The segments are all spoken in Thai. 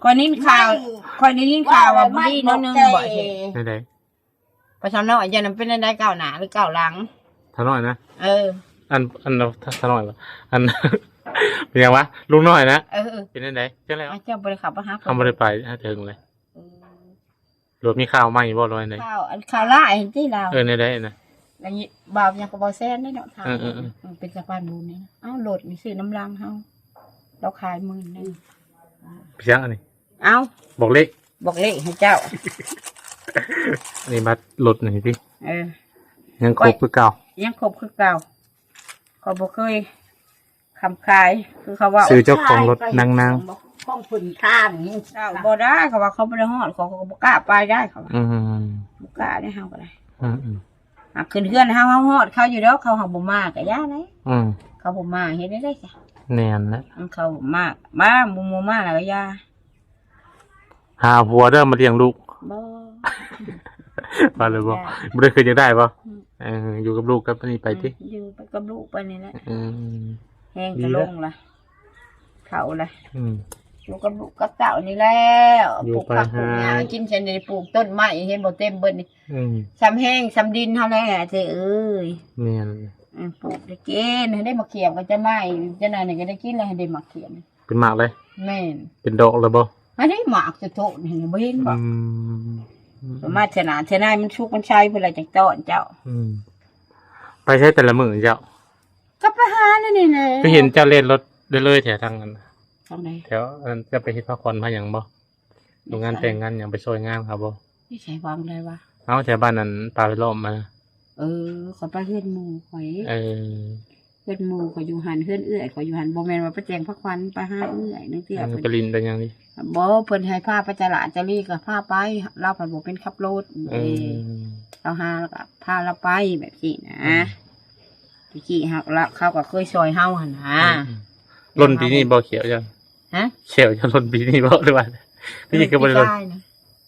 คนนี้ข่าวคนนี้ข่าวว่าบุรีน้องนึงบ่อยไหนประชาชนน้อยจะนำเป็นได้ก้าวหน้าหรือก้าวหลังท่าน้อยนะอันเราท่าน้อยป่ะอันเป็นยังวะลุงน้อยนะเป็นยังไงเจ้าแล้วเจ้าบริขับมาหาทำบริไปถึงเลยรถมีข่าวใหม่บ่ลอยไหนข่าวล่าเห็นที่เราในได้นะแล้วนี่บ่าวยังกับบ่าวแซนได้เนาะทางเป็นสะพานบุญนี่เอ้าโหลดมีซื้อน้ำรางเฮาเราขาย10,000นึงพี่ช่างอันนี้เอ้าบอกเลขให้เจ้าอันนี้มาโหลดหน่อยพี่ยังครบคือเก่าเขาบอกเคยคำคายคือเขาว่าซื้อเจ้าของรถนางของผุนท่านบ่ได้เขาว่าเขาไม่ได้หอดเขาบอกกล้าไปได้เขาบอกกล้าได้เฮาก็ได้ขึ้นเฮือนเฮาหอดเขาอยู่แล้วเขาหาบ่มากกะย่าไหนเขาบ่มาเฮ็ดได้จ้ะแน่นนะเขามากมาบ่มาแล้วก็ย่าหาผัวเด้อมาเลี้ยงลูกบ่มาเลยบ่ได้เคยจะได้ป่ะอยู่กับลูกกับนี่ไปที่อยู่ไปกับลูกไปนี่แหละแห้งจะลงละเขาละอยู่กับลูกกับเต่านี่แล้วปลูกผักปลูกหญ้ากินฉันได้ปลูกต้นไม้เห็นบ่เต็มเบิดนี่ซ้ำแห้งซ้ำดินเท่านั้นแหละเจ้เอ้ยแม่นปลูกได้กินให้ได้มาเขียบก็จะไม้จะนานนี่ก็ได้กินแล้วให้ได้มาเขียบเป็นหมากเลยแม่นเป็นดอกเลยบ่ไม่ได้หมากจะโตนี่บ่เห็นบ่มาชนะมันชุกมันชัยเพื่ออะไรจากต้นเจ้าไปใช้แต่ละมื้อเจ้าก็ไปหานี่เลยก็เห็นเจ้าเล่นรถเลยแถวทางนั้นทางไหนแถวจะไปเฮ็ดพระคอนมาหยังบ่โรงงานแต่งงานหยังไปช่วยงานครับบ่นี่ใช้ความได้วะเอาแถวบ้านนั้นปลาไปล้อมมาขอไปเฮือนหมู่ข่อยเฮือนหมู่ข่อยอยู่หันเฮือนเอื้อยข่อยอยู่หันบ่แม่นว่าไปแจงพระควันไปหาเอื้อยนึงเตี้ยเพิ่นกะลินเป็นหยังนี่บ่เพิ่นให้พาไปจราจรีก็พาไปเราเพิ่นบ่เป็นขับรถเราหาแล้วก็พาเราไปแบบนี้นะพี่เฮาเขาก็เคยซอยเฮาหั่นนะล้นปีนี้บ่เขียวจังเขียวจะล้นปีนี้บ่หรือว่าพี่คือบ่ได้ล้น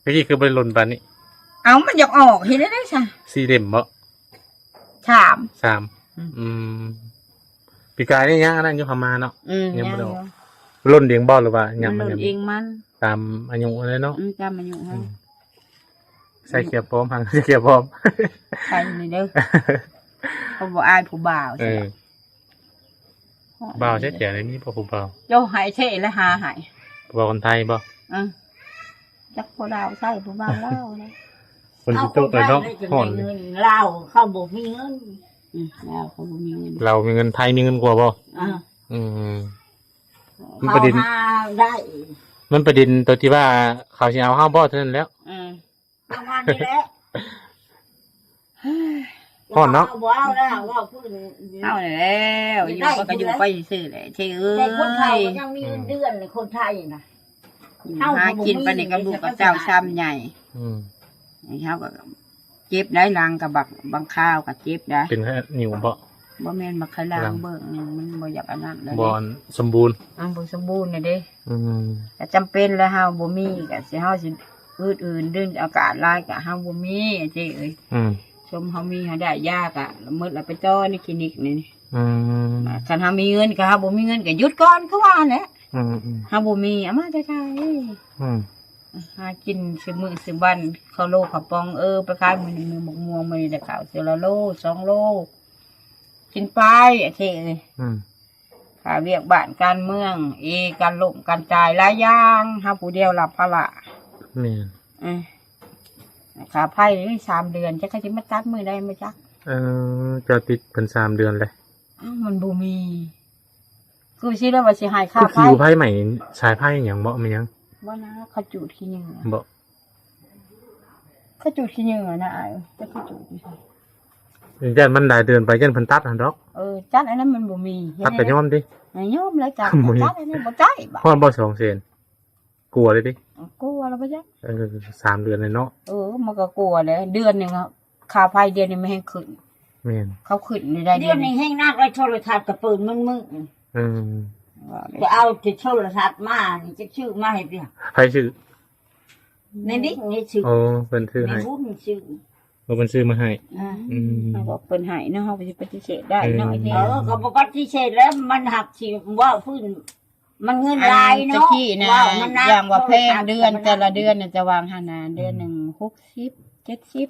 พี่คือบ่ได้ล้นปานนี้เอามันอยากออกเห็นได้ซะ4เล่มบ่3ปีกายนี่ยังอันนั้นอยู่พม่าเนาะยังบ่ได้ล้นเดียงบ่หรือว่ายังมันเองมันตามอายุเลยเนาะตามอายุเฮาใส่เกียร์พร้อมหังใส่เกียร์พร้อมใส่นี่เด้อเขาบ่อายผู้บ่าวบ่าวใช่เกียร์อะไรนี่ผู้บ่าวเจ้าหายเท่และหาหายบ่าวคนไทยบ่จักผู้ดาวใช่ผู้บ่าวเล่าเลยคนที่โตไปเนาะห่อนเล่าเขาบ่มีเงินเล่าเขาบ่มีเงินเรามีเงินไทยมีเงินกว่าบ่มันประเด็นได้มันประเด็นตัวที่ว่าเขาสิเอาเฮาบ่เท่านั้นแล้วประมาณนี้แหละห่อนเนาะเอาแล้วอยู่ก็อยู่ไปซื่อแหละใช่แต่คนไทยยังมีเดือนคนไทยนะหากินไปนี่กับลูกกับเจ้าซ้ำใหญ่เขาก็เจ็บได้ลางกับบังข้าวกับเจ็บได้เป็นแค่นิ้วบ่แม่นมาขลางเบิ่งมันบ่อยากอันนั้นเลยบ่สมบูรณ์บ่สมบูรณ์นี่เด้แต่จำเป็นแล้วเฮาบ่มีก็สิเฮาสิอื่นดึงอากาศร้ายก็เฮาบ่มีเจ้เอ้ยชมเขามีเขาได้ยากอ่ะมืดเราไปจ้อในคลินิกนี่คันเขามีเงินก็เขาบ่มีเงินก็หยุดก่อนเขาว่าแหละเขาบ่มีอามาจะใช่หากินซื้อมือซื้อบันเขาโลเขาปองไปขายมือหมกม่วงมือเด็กขาวเสือละโล2 โลกินไปไอ้เท่เลยขาเวียกบ้านการเมืองการล่มการจ่ายหลายอย่างเขาผู้เดียวรับภาระขาไพ่นี่3 เดือนจะเขาจะมาตัดมือได้ไหมจ๊ะจะติดเป็น3 เดือนเลยมันบูมีคือชื่อแล้วว่าสิหายค่าไพ่อยู่ไพ่ใหม่สายไพ่อย่างบ่มันยังบ่นะเขาจุดขี้เหงื่อบ่เขาจุดขี้เหงื่อนะจะเขาจุดไม่ใช่ยันมันได้เดือนไปยันพันตัดหันดอกจัดอันนั้นมันบูมีตัดแต่ย้อมดิย้อมเลยจัดอันนั้นบ่ใจพ่อบ่2 เซนกลัวเลยดิกลัวแล้วปะจ๊ะ3 เดือนเลยเนาะมันก็กลัวเลยเดือนหนึ่งค่าไฟเดือนนึงไม่ให้ขึ้นเขาขึ้นได้เดือนนึงให้นักไอ้โทรทัศน์กับปืนมึงจะเอาจะโทรทัศน์มาจะชื่อมาให้เดียวใครชื่อในนี้นี่ชื่อเป็นชื่อให้บุญชื่อเป็นชื่อมาให้บอกเป็นให้นะเขาปฏิเสธได้เนาะเขาปฏิเสธแล้วมันหักชีว่าพื้น มันเงินลายเนาะที่นะอย่างว่าแพงเดือนแต่ละเดือนเนี่ยจะวางหานาเดือนหนึ่ง60 70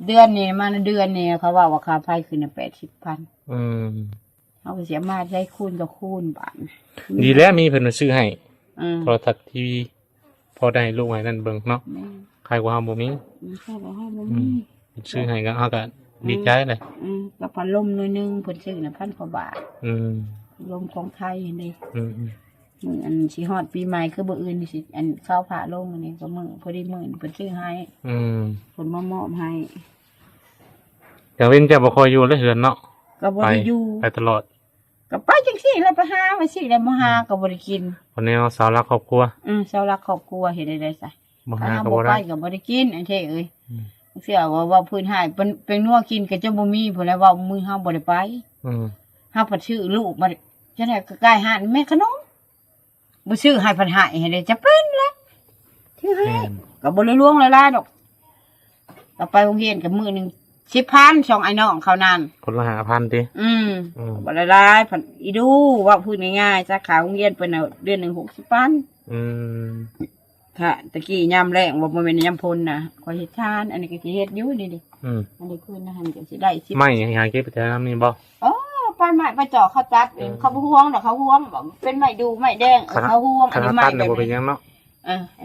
เดือนนี่มันเดือนนี่เขาว่าค่าไฟขึ้น80,000เขาก็เสียมาใช้คูณกับคูณบาทดีแล้วมีเพิ่นมาซื้อให้โทรทัศน์ทีวีพอได้ลูกไว้นั่นเบิ่งเนาะใครกว่าเฮาบ่มีใครกว่าเฮาบ่มีซื้อให้ก็เฮาก็ดีใจเลยก็พัดลมหน่อยนึงเพิ่นซื้อน่ะ1,000 กว่าบาทลมของไทยนี่มื้ออันสิฮอดปีใหม่คือบ่อื่นนี่สิอันข้าวผ้าลงอันนี้ก็มื้อพอดีมื้อเพิ่นซื้อให้เพิ่นมามอบให้อย่างเว้นจะบ่ค่อยอยู่แล้วเฮือนเนาะก็บ่ได้อยู่ไปตลอดก็ไปจังซี่แล้วไปหาไว้สิแล้วบ่หาก็บ่ได้กินคนนี้เสาหลักครอบครัวเสาหลักครอบครัวเฮ็ดได้ซะบ่หาก็บ่ได้ก็บ่ได้กินอันเท่เอ้ยเสียว่าพื้นให้เป็นนัวกินก็จะบ่มีพุ่นแล้วว่ามื้อเฮาบ่ได้ไปเฮาพัดชื่อลูกมาจังได๋ก็ใกล้หานแม่ขนมบ่ซื้อให้พันให้ให้ได้จะเป็นละชื่อให้ก็บ่ได้ล่วงหลายๆดอกก็ไปโรงเรียนก็มื้อนึง10,000ช่องไอ้น้องเขานั่นคนละ5,000ติบ่หลายๆพันอีดูว่าพูดง่ายๆจ้าขาโรงเรียนเพิ่นน่ะเดือนนึง60,000ค่ะตะกี้ยามแรงบ่แม่นยามพลน่ะข่อยเฮ็ดทานอันนี้ก็สิเฮ็ดอยู่นี่ดิอันนี้คืนนะหั่นก็สิได้10ไม่หาเก็บไปแต่น้ำนี่บ่ปานไม้ไปจ่อเขาตัดเขาบ่ห่วงดอกเขาห่วงบ่เป็นไม้ดูไม้แดงเขาห่วงอันนี้ไม้แบบบ่เป็นหยังเนาะ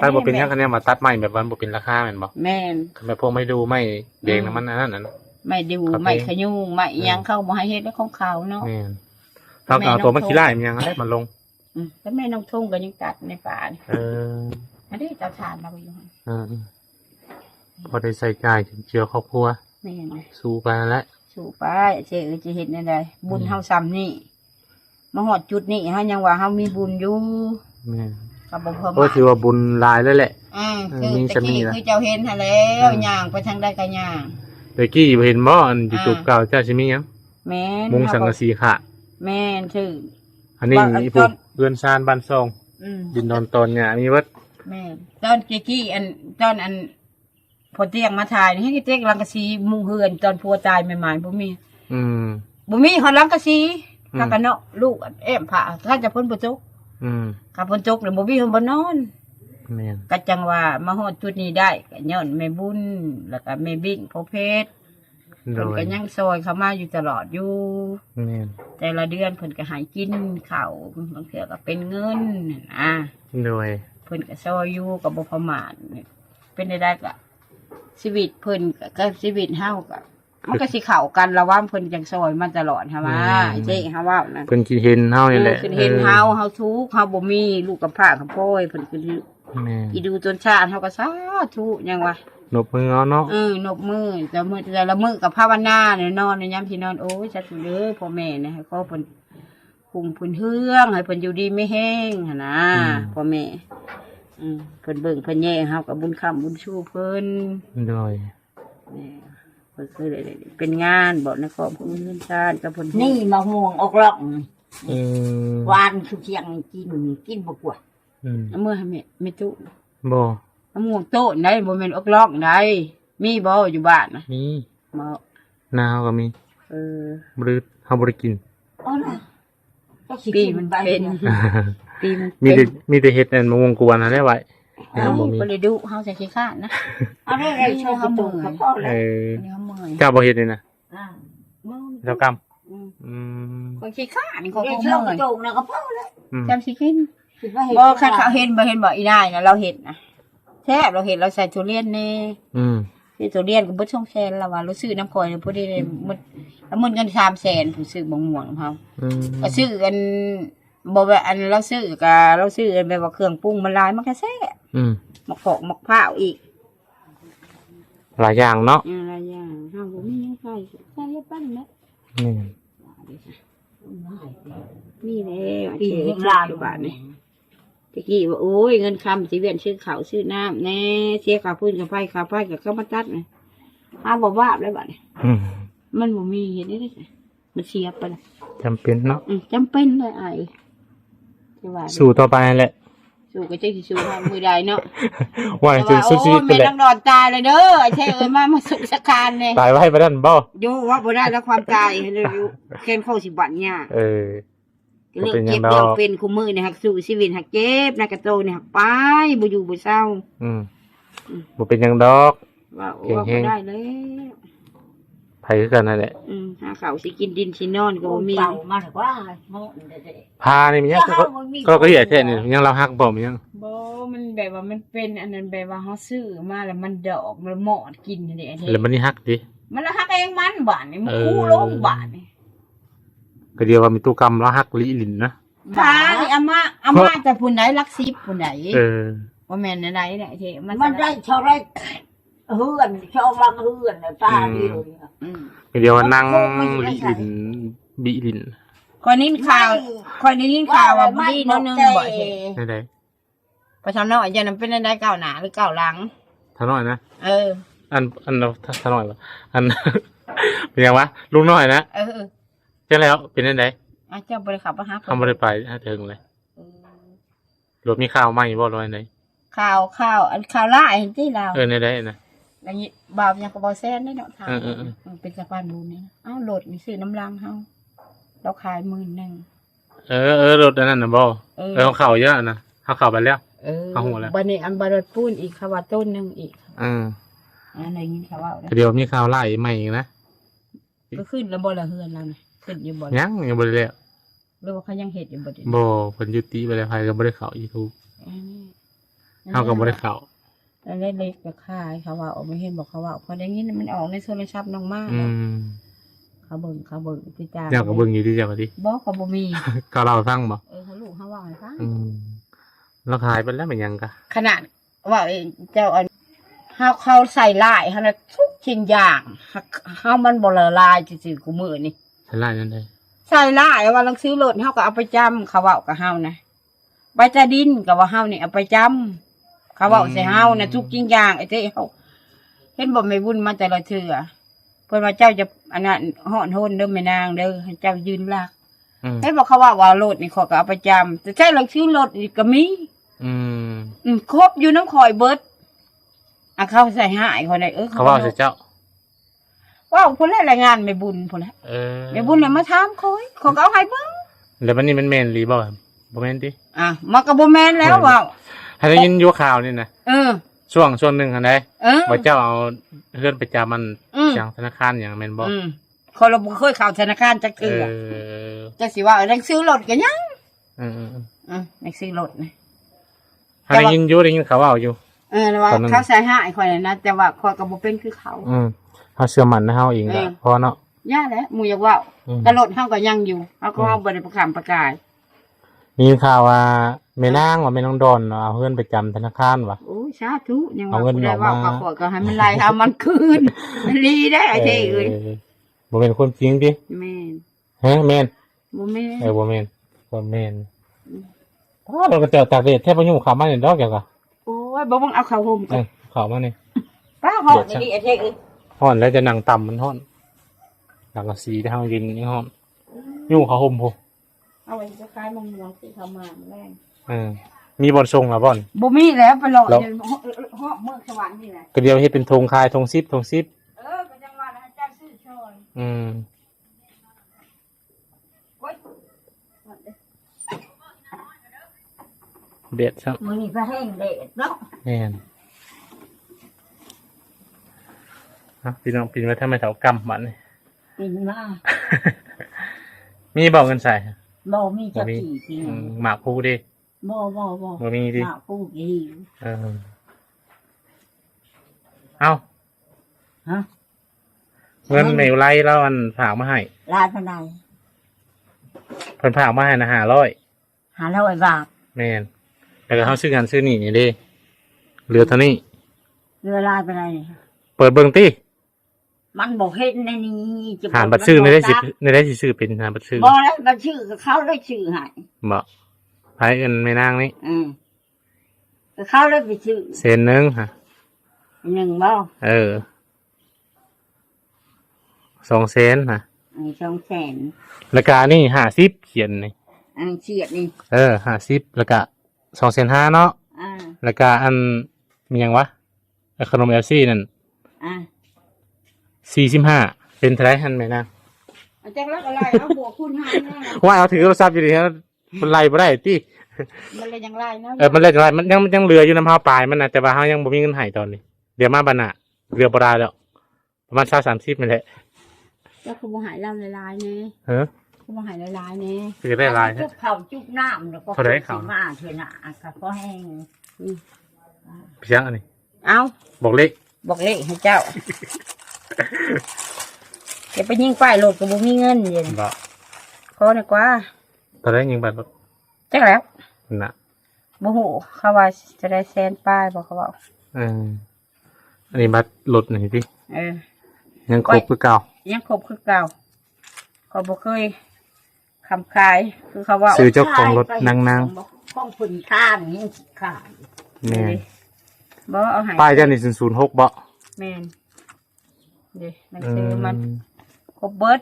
ตัดบ่เป็นหยังคันนี้ว่าตัดไม้แบบว่าบ่เป็นราคาแม่นบ่แม่นแบบพวกไม้ดูไม้แดงมันอันนั้นน่ะไม้ดูไม้ขยุงไม้หยังเข้าบ่ให้เฮ็ดแล้วของเขาเนาะแม่นถ้าเอาตัวมันขี้ร้ายมันยังได้มันลงแล้วแม่น้องทุ่งก็ยังตัดในป่านี่อันนี้เจ้าทานเราอยู่พอได้ใส่ใจถึงเจือครอบครัวแม่นสู้ไปแล้วสู้ไปจะเฮ็ดได้ได้บุญเฮาซ้ำนี่มาฮอดจุดนี้เฮายังว่าเฮามีบุญอยู่แม่ก็บ่พอก็ถือว่าบุญหลายแล้วแหละคือตะกี้คือเจ้าเห็นหั่นแล้วย่างไปทางใดก็ย่างตะกี้เห็นบ่อันอยู่จุดเก่าเจ้าสิมีหยังแม่นมุงสังกะสีค่ะแม่นชื่ออันนี้อีพวกเรือนชานบ้านซองดินนอนตอนเนี่ยมีวัดแม่ตอนกี้อันตอนอันพอเตียงมาถ่ายให้เตียงลังกะสีมุงเฮือนตอนพัวตายใหม่ๆบ่มีบ่มีฮอดลังกะสีถ้ากันเนาะลูกแอมผ้าถ้าจะพ้นบ่จกถ้าพ้นจกแล้วบ่มีคนบ่นอนแม่นก็จังว่ามาฮอดจุดนี้ได้ก็ย้อนแม่บุญแล้วก็แม่บิ่งพ่อเพชรเพิ่นก็ยังซอยเข้ามาอยู่ตลอดอยู่แม่นแต่ละเดือนเพิ่นก็ให้กินข้าวบางเทื่อก็เป็นเงินโดยเพิ่นก็ซอยอยู่ก็บ่ประมาทเป็นได้ก็ชีวิตเพิ่นก็ชีวิตเฮาก็มันก็สิเข้ากันระหว่างเพิ่นจังซอยมาตลอดค่ะว่าเจ๊เฮาว่านะเพิ่นคิดเห็นเฮานี่แหละเพิ่นเห็นเฮาทุกข์เฮาบ่มีลูกกับพร้ากับพ่อยเพิ่นคืออีดูจนชาติเฮาก็สาธุยังว่านบมือเนาะนบมือแต่ละมือกับภาวนาเนี่ยนอนในยามที่นอนโอ้ยชัดเด้อพ่อแม่เนี่ยให้เขาเพิ่นคุมเพิ่นเฮืองให้เพิ่นอยู่ดีไม่แห้งหั่นนะพ่อแม่เพิ่นเบิ่งเพิ่นแย่เฮากับบุญค้ำบุญชูเพิ่นโดยเพิ่นคือเป็นงานบ่ในครอบครัวเงินชาติกับเพิ่นนี่มะม่วงออกร่องหวานคือเที่ยงกินบ่กว่าเมื่อให้แม่จุบ่มะม่วงโตได้บ่แม่นออกร่องได้มีบ่อยู่บ้านนะมีบ่นาก็มีบ่ได้เฮาบ่ได้กินอ๋อล่ะปีมันเป็นปีมันมีแต่เฮ็ดนั่นมะม่วงกวนนั่นได้ไว้บ่มีบ่ได้ดุเฮาใส่ขี้ข้านนะเอาได้ชอบกินตุ้งกับพ่อเลยเจ้าบ่เฮ็ดนี่นะเจ้ากรรมคนขี้ข้านเขาชอบตุ้งน่ะก็พ่อเลยจำสิกินบ่คันเขาเห็นบ่อีได้น่ะเราเฮ็ดนะแท้เราเห็นเราใส่ทุเรียนแน่ที่ทุเรียนก็บ่ช่องแซนแล้วว่าเราซื้อน้ำข่อยพอดีเลยมันเงิน300,000ผู้ซื้อม่วงๆเฮาก็ซื้อกันบ่แบบอันเราซื้อแบบว่าเครื่องปรุงมันหลายมันก็แซ่บมะกอกมะพร้าวอีกหลายอย่างเนาะหลายอย่างเฮาบ่มีหยังใส่เฮ็ดปั้นแม่มีแล้วที่เฮ็ดลาอยู่บ้านนี่ตะกี้ว่าโอ้ยเงินคำสิเวียนซื้อข้าวซื้อน้ำแน่เสียค่าพื้นค่าไฟก็เข้ามาตัดนี่หาบ่ว่าแล้วบัดนี้มันบ่มีเฮ็ดได้มันเสียไปแล้วจำเป็นเนาะจำเป็นเลยไอ้สู้ต่อไปแหละสู้ก็จะสู้ทำมือใดเนาะว่าจนสุดชีวิตไปเลยไม่ต้องนอนตายเลยเด้อไอ้เท่เอ้ยมาสุขสักการเนี่ยตายไว้บ่ได้บ่อยู่ว่าบ่ได้แล้วความตายให้เลยอยู่เข็นเข้าสิบัดเนี่ย เลิกเก็บเดี๋ยวเป็นคุมือเนี่ยหักสู่ชีวิตหักเก็บนากระโตเนี่ยหักไปบ่อยู่บ่เศร้าบ่เป็นหยังดอกว่าบ่ได้เลยไผคือกันนั่นแหละหาข้าวสิกินดินสินอนก็บ่มีมาถึงว่าพานี่มันยังก็เหี้ยแท้นี่ยังเราฮักบ่มันยังบ่มันแบบว่ามันเป็นอันนั้นแบบว่าเฮาซื้อมาแล้วมันดอกมันหมอดกินนี่แหละแล้วมันนี่ฮักดิมันละฮักเองมันบาดนี่มันคู่ลงบาดนี่ก็เดียวว่ามีตู้กรรมแล้วฮักลิลินนะพานี่อาม่าจะผู้ใดรักซิบผู้ใดว่าแม่นอะไรเนี่ยเทมันได้เท่าไรเฮือนชอบรังเฮือนน่ะตาเดียวก็เดียวว่านั่งลิลินบิลินคนนี้ข่าวว่าบ่ดีน้อยนึงบ่เฮ็ดได้พอทำน้อยจะนำเป็นได้ก้าวหน้าหรือก้าวหลังทำน้อยนะอันทำน้อยป่ะอันเป็นยังวะลุงน้อยนะใช่แล้วเป็นได้เจ้าบริขับมาหาทำบริไปถึงเลยรถมีข่าวใหม่บ่ร้อยไหนข่าวล่าเห็นที่เราในได้นะอย่างนี้บ่าวยังกับบ่าวแซนได้เนาะทางเป็นสะพานบุญนี่โหลดมีซื้อน้ำรังเฮาเราขาย10,000รถนั่นน่ะบ่ของเขาเยอะนะเขาเข้าไปแล้วเขาหัวแล้วบัดนี้อันบารถปูนอีกค่ะว่าต้นนึงอีกอะไรงี้ค่ะว่าเดี๋ยวมีข่าวไล่ใหม่อีกนะก็ขึ้นแล้วบ่ละเฮือนเราน่ะขึ้นอยู่บ่ยังบ่ได้แล้วหรือว่าเขายังเฮ็ดอยู่บ่ได้บ่เพิ่นยุติไปแล้วไผก็บ่ได้เข้า YouTube เฮาก็บ่ได้เข้าแล้วเล็กๆก็ขายเขาว่าไม่เห็นบอกเขาว่าพอได้ยินมันออกในโทรศัพท์น้องมากเขาเบิ่งพี่จ้าเจ้าก็เบิ่งอยู่ที่เจ้าดิบ่เขาบ่มีเขาเล่าฟังบ่เขาลูกเขาว่าให้ฟังแล้วขายไปแล้วมันยังกะขนาดว่าเจ้าอันเขาใส่ลายเขาทุกชิ้นอย่างเขามันบ่ละลายซื่อๆกูมื้อนี่ใส่ลายนั่นได้ใส่ลายว่าลังซื้อรถเขาก็เอาไปจำเขาเว้ากับเฮานะใบจะดินก็ว่าเฮานี่เอาไปจำเขาเว้าใส่เฮานะทุกชิ้นอย่างไอ้เจ้าเห็นบ่แม่บุญมาแต่ละเทื่อเพิ่นว่าเจ้าจะอันนั้นฮ้อนโหนเด้อแม่นางเด้อให้เจ้ายืนลากเห็นบ่เขาว่ารถนี่เขาก็เอาไปจำแต่ใช่ลังซื้อรถนี่ก็มีครบอยู่น้ำข่อยเบิดเขาใส่หายคนไหนเขาว่าเจ้าว่าคนแรกรายงานไม่บุญคนละไม่บุญเนี่ยมาถามเขาเขาเอาให้เบิ้งแล้วมันนี่มันแมนหรือเปล่าบ่แมนดิมากับบ่แมนแล้วว่าให้ได้ยินอยู่ข่าวนี่นะช่วงหนึ่งอันใดว่าเจ้าเอาเลื่อนไปจามันอย่างธนาคารอย่างแมนบ่คนเราเคยข่าวธนาคารจะเกลือจะสิว่าได้ซื้อรถกันยังได้ซื้อรถนะให้ได้ยินอยู่ได้ยินข่าวอยู่ว่าเขาใส่ห้าไอ้คนนั้นนะแต่ว่าคอยกับโบเป็นคือเขาเขาเชื่อมันนะเฮาเองพอเนาะย่าแล้วมูอยากว่าตลอดเฮาก็ยังอยู่เขาก็เฮาบริประคำประกาศมีข่าวว่าแม่นางว่าแม่น้องดอนเอาเงินไปจำธนาคารว่ะโอ้สาธุยังว่าได้ว่าก็ให้มันไล่เอามันคืนมันรีได้ไอ้เจ้เอ้ยบ่แม่นคนจริงดิแม่นแม่นบ่แม่นบ่แม่นเราก็เจอตากแดดแทบบ่ยุ่งข่าวมาเนี่ยดอกแกก็โอ้ยบ่บังเอาข้าวห่มกันข้าวมานี่ป้าห่อนี่ไอ้เท่เอ้ยห่อนแล้วจะนั่งต่ำมันห่อนหลังสีที่เฮากินนี่ห่อนยุ่งข้าวห่มพุเอาไว้จะคล้ายมองที่เขามาแรงมีบ่อนทรงล่ะบ่อนบ่มีแล้วไปหลอกห่อเมืองสวรรค์นี่แหละก็เดียวเฮ็ดเป็นธงคายธงซิปก็จังว่าให้เจ้าซื้อช่อยเด็ดครับมื้อนี้ก็แห้งเด็ดเนาะแม่นพี่น้องปีนไว้ถ้าไม่เท่ากำมันปีนมามีบอกเงินใส่บ่มีจักกี่หมากผู้ดิบ่มีดิหมากผู้กี่เอาเงินไม่ไรแล้วมันฝากมาให้ลายพันใดเพิ่นฝากมาให้นะ500 บาทแม่นแล้วก็เขาซื้อกันซื้อนี่ดิเรือเท่านี้เรือลายไปไหนเปิดเบิ่งติมันบอกเห็นในนี้หาบัตรซื้อในได้สิซื้อเป็นหาบัตรซื้อบ่แล้วบัตรซื้อเขาได้ซื้อให้บ่ไผเอิ้นแม่นางนี่เขาได้ไปซื้อเส้นนึงฮะ1บ่2 เซนฮะ2 แสนแล้วก็นี่50เขียนนี่เขียนนี่50แล้วก็2 เซน5เนาะแล้วก็อันมีหยังวะขนม LC นั่น45เป็นเท่าไหร่หั่นแม่นาง อาจารย์รักอะไรเอาบวกคูณหารนะ ว่าเอาถือโทรศัพท์อยู่ดีนะมันไล่บ่ได้ติ มันเลยยังไรนะ มันเล่นอะไรมันยังเหลืออยู่น้ำเฮาปลายมันนะแต่ว่าเฮายังบ่มีเงินให้ตอนนี้เดี๋ยวมาบัดน่ะเหลือบ่ได้แล้วประมาณ20-30นี่แหละ แล้วคือบ่หายเราลายๆนี่ เฮ้อ คือบ่หายลายๆนี่ คือได้หลาย จุกข้าวจุกน้ำแล้วก็ เท่าไหร่ข้าว สิมาเถอะนะก็แห้ง พี่ยังอันนี้ เอา บอกเลข บอกเลขให้เจ้าจะไปยิงป้ายรถก็บ่มีเงินเย็น บ่ ขอดีกว่า ตอนแรกยิงบัตร จักแล้ว น่ะ บ่ฮู้เขาว่าจะได้แสนป้ายบ่เขาว่า อันนี้บัตรรถนี่พี่ เออ ยังครบคือเก่า ยังครบคือเก่าเขาบ่เคยคำขายคือเขาว่า ซื้อเจ้าของรถนาง ของผุนข้างนี่ขาด ๆแม่น บ่เอาให้ ป้ายเจ้านี่006บ่ แม่นเด้หนังสือมันครบเบิด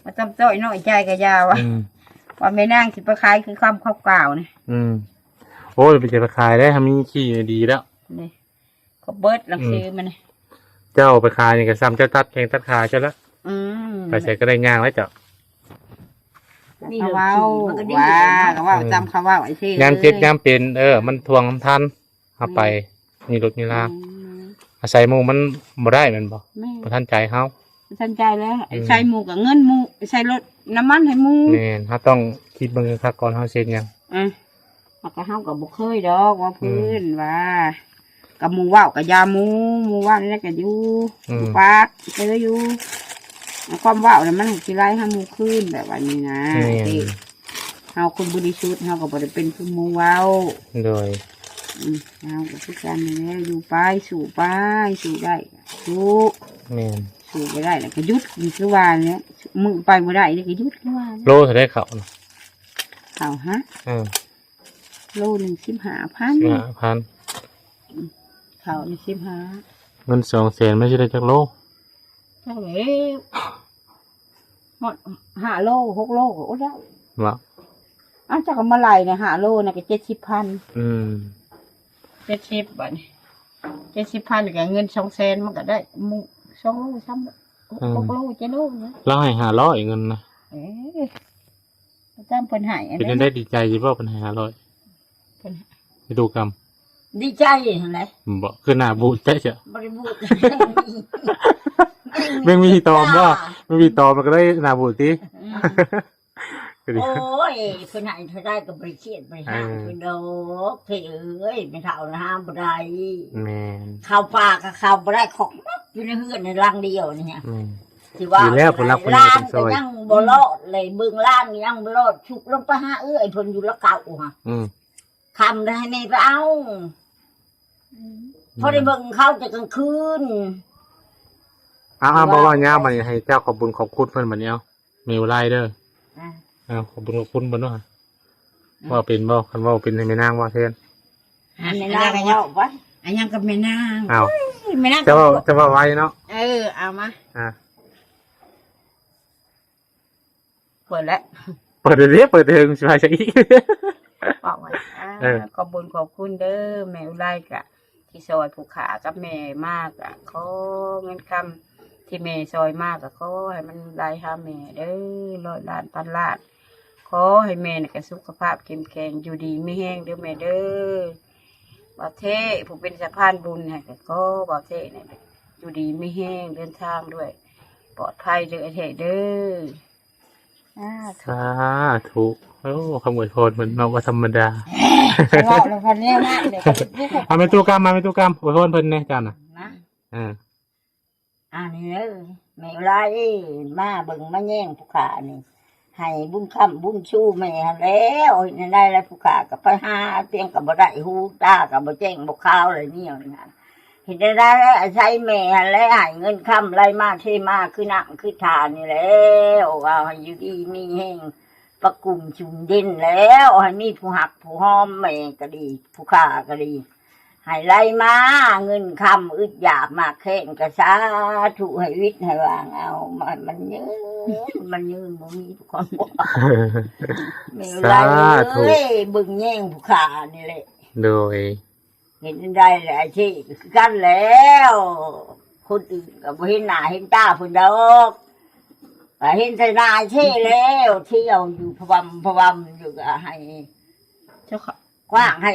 มาจำจ้อยน้อยใจก็ยาวอ่ะ อืม ว่าแม่นางสิไปขายคือความเก่าๆนี่ โอ้ยไปเจะไปขายได้ทำมีขี้ดีแล้ว นี่ครบเบิดหนังสือมันนี่ เจ้าไปขายนี่ก็ซ้ำเจ้าตัดแข่งตัดขาเจ้าละ อืม ไปใส่ก็ได้ย่างแล้วเจ้า เขาเว้าว่าเขาเว้าจำเขาเว้าไอ้ที่ ยามเจ็บยามเป็นมันทวงทันเอาไปนี่รถนี่ลาอาศัยหมู่มันบ่ได้แมันบ่ แม่ บ่ทันใจเฮา ทันใจแล้วใช้หมูกับเงินหมูใช้รถน้ำมันให้หมู แม่นเฮาต้องคิดเบิ่งคักก่อนเฮาเซ็นหยัง มันก็เฮากับบุเคยดอกว่าพื้นว่ากับหมูว่าวกับยาหมูว่าวนี่ก็อยู่ปากเจออยู่ความว่าวเนี่ยมันสิไล่ให้หมูขึ้นแบบว่านี้นะที่เฮาคนบริสุทธิ์เฮาก็บ่ได้เป็นคือหมูว่าว โดย เฮาก็คือกันนี่แหละอยู่ไปสู่ได้สู้ แม่น สู้บ่ได้แล้วก็หยุดคือว่าเนี่ยมึงไปบ่ได้นี่ก็หยุดคือว่า โลเท่าได้เขาน่ะ เขาฮะโลหนึ่ง15,000 15,000 เขานี่15 เงิน200,000ไม่ใช่ได้จักโล เท่าไหร่หมด5 โล 6 โลก็อดได้ บ่ อ้าวจากมาไหลเนี่ย5 โลน่ะก็70,000 70บาทนี่70,000ก็เงิน200,000มันก็ได้มุ2 โล3 6 โล7 โลเนี่ย เราให้500เงินนะ เอ๊ะประจำเพิ่นให้อัน เป็น นั้น ได้ดีใจสิบ่เพิ่นให้500 เพิ่น ไปดูกรรม ดีใจเห็นไหม บ่คือหน้าบูดใจเจ้ะ บริบูรณ์ แม่งมีตอมบ่ไม่มีตอมมันก็ได้หน้าบูดติ ก็ดี โอ้ยคนไหนเธอได้กับบริเชียดบริหารคนโดกเถเอ้ยไม่เท่านะห้ามบ่ได้ แม่น ข้าวปลากับข้าวบ่ได้ของอยู่ในเฮือนในรังเดียวนี่ฮะ แม่น ที่ว่า ดีแล้วผลลัพธ์คนนี้ ร้าน เป็นซ ก็ อย ยังบ่รอดเลยเบิ่งร้านก็ยังบ่รอดชุกลงไปหาเอ้ยเพิ่นอยู่ละเก่าฮะ อืม คำได้ให้แม่ไปเอาพอได้เบิ่งเขาแต่กลางคืน บ่ว่าย่ามันให้เจ้าขอบคุญขอบคุณเพิ่นบัดนี้เอามีไลเด้อขอบคุญขอบคุณเพิ่นเนาะว่าเป็นบ่คันว่าเป็นให้แม่นางว่าแทน อันนี้นางเว้าว่า อันยังกับแม่นาง อ้าว แม่นาง จะว่าไว้เนาะ เอามาเปิดแล้ว เปิดเดี๋ยวเปิดเถิงสิว่าจะอีก บอกไว้ขอบคุญขอบคุณเด้อแม่อุไรกะที่ซอยผู้ขากับแม่มากอะขอเงินคำที่แม่ซอยมากอะขอให้มันได้หาแม่เด้อ100 ล้านพันล้านขอให้แม่น่ะก็สุขภาพเข้มแข็งอยู่ดีไม่แห้งเด้อแม่เด้อบ่าวเทผู้เป็นสะพานบุญให้ก็ขอบ่าวเทเนี่ยอยู่ดีไม่แห้งเดินทางด้วยปลอดภัยเด้อไอ้เทเด้อสาธุโอ้คำอวยพรเหมือนเราว่าธรรมดา ว่าเราพันเนี้ยนะเดี๋ยว เอาเป็นตัวกรรมมาเป็นตัวกรรมอวยพรเพิ่นแน่จ้าน่ะ นะ อ่า นี่เด้อแม่ไรมาเบิ่งมาแย่งผู้ขานี่ให้บุญคำบุญชูแม่แล้วนี่ได้แล้วผู้ขาก็ไปหาเตียงกับบ่ได้หูตากับบ่แจ้งบ่ข่าวเลยเนี่ยนี่นะเห็นได้ใช้แม่แล้วให้เงินคำไรมาเทมาคือนักคือทานนี่แล้วว่าให้อยู่ดีมีแห้งประกุมชุมเย็นแล้วให้มีผู้หักผู้หอมแม่ก็ดีผู้ขาก็ดีให้ไรมาเงินคำอึดอยากมาแข่งกระซาถูกให้วิทย์ให้วางเอามันยืนบ่มีทุกคนบอกไม่ไรเลยบึงแย่งผู้ขานี่แหละ โดย เห็นได้แหละที่กันแล้วคนอื่นก็บ่เห็นหน้าเห็นตาพุ่นดอก ก็เห็นแต่นายเท่แล้วเที่ยวอยู่พะวำอยู่ก็ให้ เจ้าค่ะ กว้างให้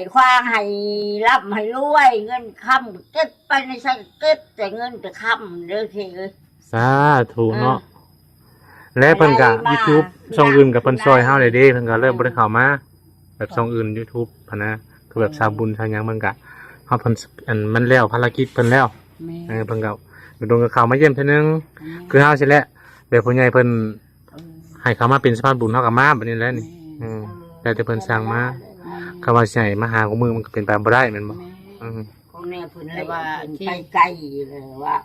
รับให้รวยเงินคำเก็บไปในใส่เก็บแต่เงินแต่คำเด้อทีเอ้ย สาธุเนาะและเพิ่นก็ YouTube ช่องอื่นกับเพิ่นซอยเฮาได้เด้เพิ่นก็เริ่มบ่ได้เข้ามาแบบช่องอื่น YouTube พะนะคือแบบชาวบุญชาวหยังเพิ่นก็เฮาเพิ่นอันมันแล้วภารกิจเพิ่นแล้ว แม่ เพิ่นก็โดนกับเขามาเยี่ยมเทื่อนึงคือเฮาสิแหละแบบผู้ใหญ่เพิ่นให้เขามาเป็นสะพานบุญเฮาก็มาบัดนี้แหละนี่แต่เพิ่นสร้างมาคำว่าสิให้มาหาของมือมันก็เป็นไปบ่ได้แม่นบ่ คนเนี่ยเพิ่นเลยว่าไปไกลเลยว่า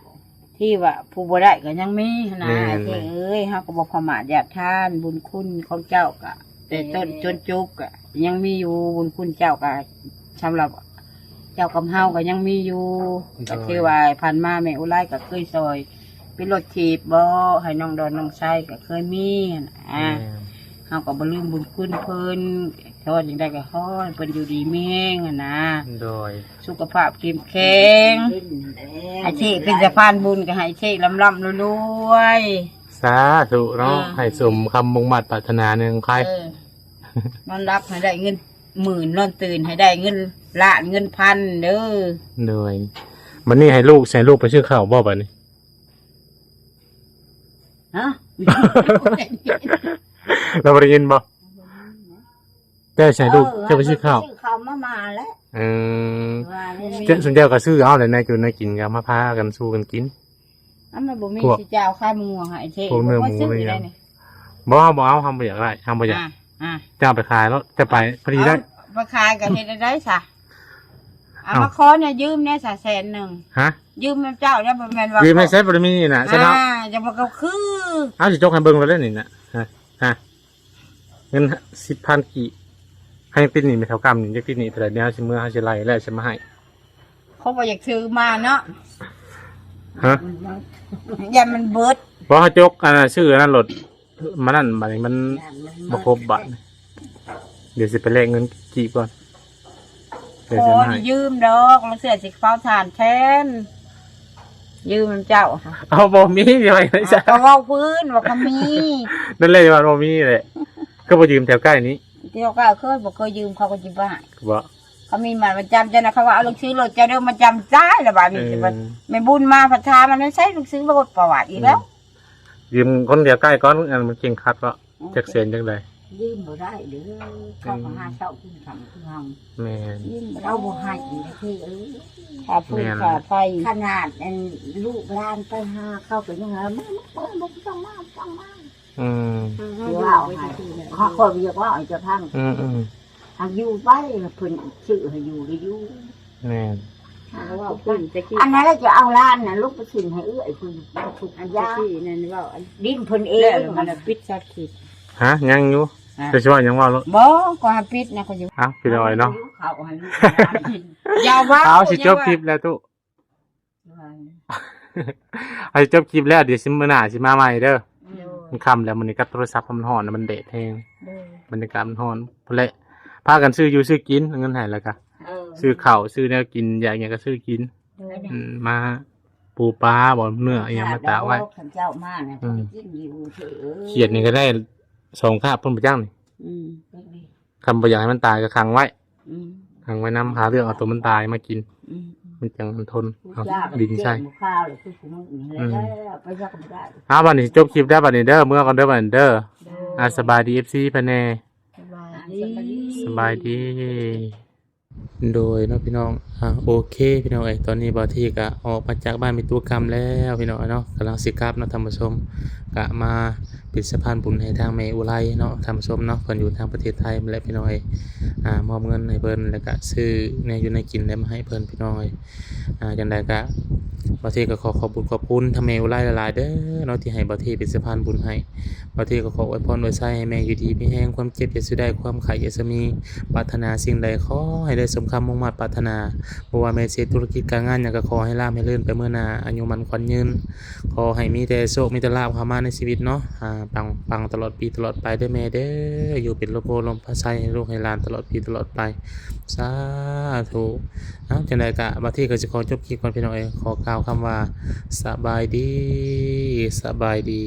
ที่ว่าผู้บ่ได้ก็ยังมีนะที่เอ้ยเฮาก็บ่ประมาทญาติทานบุญคุณของเจ้าก็แต่ต้นจนจุกก็ยังมีอยู่บุญคุณเจ้าก็สำหรับเจ้ากับเฮาก็ยังมีอยู่ก็คือว่าผ่านมาแม่อุไรก็เคยซอยเป็นรถถีบบ่ให้น้องดอนน้องชายก็เคยมีเฮาก็บ่ลืมบุญคุณเพิ่นแต่ว่าจังได๋ก็ขอให้เพิ่นอยู่ดีมีแรงนะ โดย สุขภาพเข้มแข็งให้เชคเป็นสะพานบุญก็ให้เชคลำๆรวย สาธุเนาะให้สมคำมุ่งมั่นปรารถนาหนึงใคร นอนรับให้ได้เงินหมื่นนอนตื่นให้ได้เงินล้านเงินพันเด้อ โดยวันนี้ให้ลูกใส่ลูกไปชื่อข้าวบ่บัดนี้ ฮะ เราบ่ได้ยินบ่แต่ใส่ลูกจะไปชื่อข้าว ซื้อข้าวมาแล้ว ว่านี่ เจ้าสนเจ้าก็ซื้อเอาเลยนายกินนายกินก็มาพากันสู้กันกิน อันมันบ่มีสิเจ้าข้าวมัวให้เชค พวกเนื้อหมู ซื้ อะไร ได้ อย่าง นี่ บ่เอาทำบ่อยากได้ทำบ่อยาก อ่า จะเอาไปขายแล้วจะไปพอดีได้ เอามาขายก็เฮ็ดได้ซะเอามาขอเนี่ยยืมเนี่ยซะ100,000 ฮะ ยืมเจ้าเนี่ยบ่แม่นว่า ยืมให้ใช้บริมีนี่นะใช่เนาะ จะบ่ก็คือ เอาสิจกให้เบิ่งแล้วเด้อนี่นะฮะเงิน10,000กี่ให้ติดหนี่ไม่เท่ากรรมนี่จะติดหนี่แต่เดี๋ยวสิมื้อเฮาสิไล่แล้วสิมาให้ เขาบ่อยากซื้อมาเนาะ ฮะ อย่ามันเบิด เพราะเขาจกอันนั้นชื่ออันนั้นรถมันนั่นบัดนี้มันบ่ครบบัตรเดี๋ยวสิไปแลกเงินกี่ก่อนเดี๋ยว โอ้ สิมาให้ ยืมดอกมาเสือสิเฝ้าทานแทนยืมเจ้า เอาบ่มีเดี๋ยวไว้ซะ ก็เว้าพื้นว่าเขามี นั่นเลยว่าบ่มีแหละก็บ่ยืมแถวใกล้นี้ เดี๋ยวก็เคยบ่เคยยืมเขาก็จิบ่ให้ บ่ เขามีมาประจำจ้ะนะเขาว่าเอาลูกซื้อรถจะเดิมมาจำจ่ายแล้วบาดนี้สิบ่ เออ ไม่บุญมาพัฒนามันไม่ใช่ลูกซื้อรถประวัติอีกแล้ว ยืมคนเดียวใกล้ก่อนอันมันเก่งคัดก็จักเสียนจังได๋ ยืมบ่ได้เด้อเข้ามาหาเช้ากินคำคือเฮา แม่น ยืมบ่ได้ เราบ่ให้อีกทีค่าฟืนค่าไฟ ขนาดลูกหลานไปหาเข้าไปยังไงมาบ่ต้องมา อืม ว่าเขาคนเรียกว่าไอ้เจ้าทั้ง อืม ทางอยู่ไปเพิ่นชื่อให้อยู่ก็อยู่ แม่น ว่าพื้นตะกี้ อันนั้นจะเอาล้านน่ะลูกไปสินให้เอื้อยเพิ่นทุก อัน ยา ตะกี้นั่นว่าอัน ดินเพิ่นเอ แล้ว ง มันปิดซัดขีด ฮะยังอยู่จะช่วยยังว่า บ่ก็หาปิดนะเขาอยู่ อ้าวพี่น้อยเนาะ เขาให้ลูก ยาวว่า เอาสิจบคลิปแล้วตุเอาสิจบคลิปแล้วเดี๋ยวสิมื้อหน้าสิมาใหม่เด้อมันค่ำแล้วมื้อนี้ก็โทรศัพท์มันร้อนมันเดทแฮงบรรยากาศมันร้อนพุ่นแหละพากันซื้ออยู่ซื้อกินเอาเงินให้แล้วก็ซื้อข้าวซื้อแนวกินอย่างเงี้ยก็ซื้อกินมาปูปลาบ่เนื้ออีหยังมาตากไว้ เจ้ามาน่ะกินอยู่เถอะ เขียดนี่ก็ได้2คาบเพิ่นบ่จังนี่ อืม คำบ่อยากให้มันตายก็ขังไว้ อืม ขังไว้น้ำหาเรื่องเอาตัวมันตายมากิน อืม มันจังมันทนเอา ยาก ดินใช่ ข้าวเลยคือมึงนี่แล้วไปยากบ่ได้ อ้าวบัดนี้จบคลิปได้บัดนี้เด้อเมื่อก่อนเด้อบัดนี้เด้อสบายดี FC ปะแน่ สบายดี สบายดีโดยเนาะพี่น้องโอเคพี่น้องตอนนี้บ่าวที่ก็ออกมาจากบ้านมีตัวกรรมแล้วพี่น้องเนาะกำลังสิกลับเนาะท่านผู้ชมก็มาเป็นสะพานบุญให้ทางแม่อุไรเนาะท่านผู้ชมเนาะเพิ่นอยู่ทางประเทศไทยและพี่น้องมอบเงินให้เพิ่นแล้วก็ซื้อแนวอยู่ในกินแล้วมาให้เพิ่นพี่น้องจังได๋ก็บ่าวที่ก็ขอบุญขอบคุณทางแม่อุไรหลายๆเด้อเนาะที่ให้บ่าวที่เป็นสะพานบุญให้บ่าวที่ก็ขออวยพรอวยไสให้แม่อยู่ดีมีแรงความเจ็บอย่าสิได้ความไข้อย่าสิมีปรารถนาสิ่งใดขอให้ได้สมคำมุ่งมั่นปรารถนาบ่ว่าแม่สิธุรกิจการงานหยังก็ขอให้ราบให้ลื่นไปเมื่อหน้าอายุมันขวัญยืนขอให้มีแต่โชคมีแต่ลาภเข้ามาในชีวิตเนาะปังตลอดปีตลอดไปเด้อแม่เด้ออยู่เป็นลมโพลมพระไสให้ลูกให้หลานตลอดปีตลอดไปสาธุจังได๋ก็บัดนี้ก็สิขอจบคลิปก่อนพี่น้องขอกล่าวคำว่าสบายดี